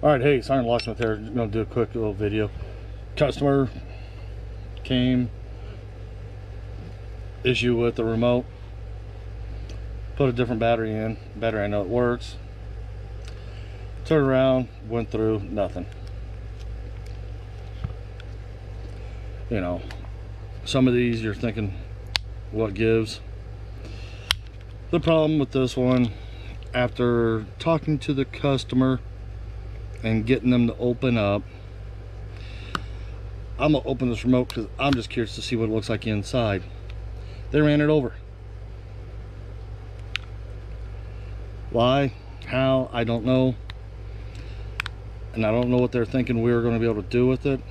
Alright, hey, SgtLocksmith here. I'm going to do a quick little video. Customer came, issue with the remote, put a different battery in. Battery, I know it works. Turned around, went through, nothing. You know, some of these you're thinking, what gives? The problem with this one, after talking to the customer and getting them to open up, I'm gonna open this remote because I'm just curious to see what it looks like inside. They ran it over. Why? How? I don't know. And I don't know what they're thinking we were going to be able to do with it.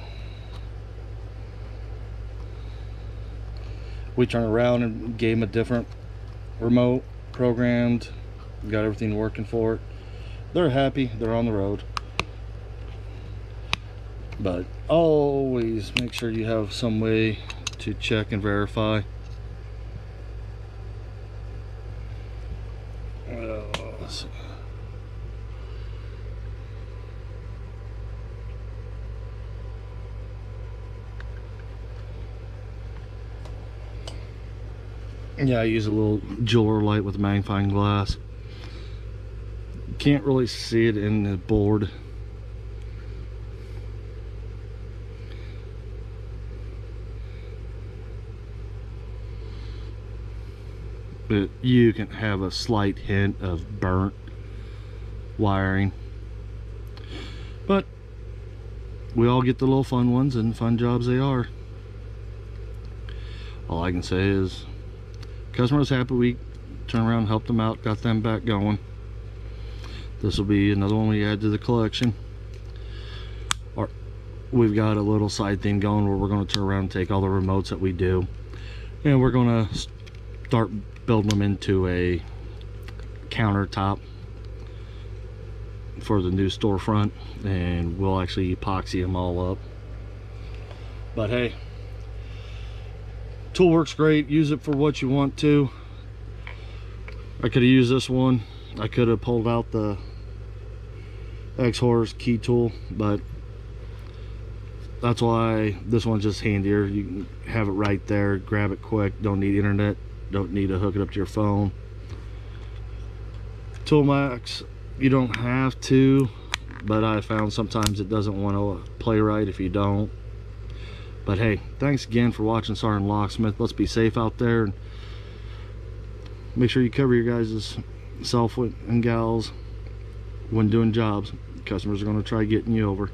We turned around and gave them a different remote, programmed, got everything working for it. They're happy, they're on the road. But always make sure you have some way to check and verify. Yeah, I use a little jeweler light with a magnifying glass. Can't really see it in the board. But you can have a slight hint of burnt wiring. But we all get the little fun ones, and fun jobs they are. All I can say is customer was happy. We turned around, helped them out, got them back going. This will be another one we add to the collection. Or we've got a little side thing going where we're going to turn around and take all the remotes that we do, and we're going to start building them into a countertop for the new storefront, and we'll actually epoxy them all up. But hey, tool works great. Use it for what you want to. I could have used this one. I could have pulled out the X-Horse key tool, but that's why this one's just handier. You can have it right there, grab it quick. Don't need internet, don't need to hook it up to your phone. Toolmax, you don't have to, but I found sometimes it doesn't want to play right if you don't. But hey, thanks again for watching SgtLocksmith. Let's be safe out there, and make sure you cover your guys' self and gals when doing jobs. Customers are going to try getting you over.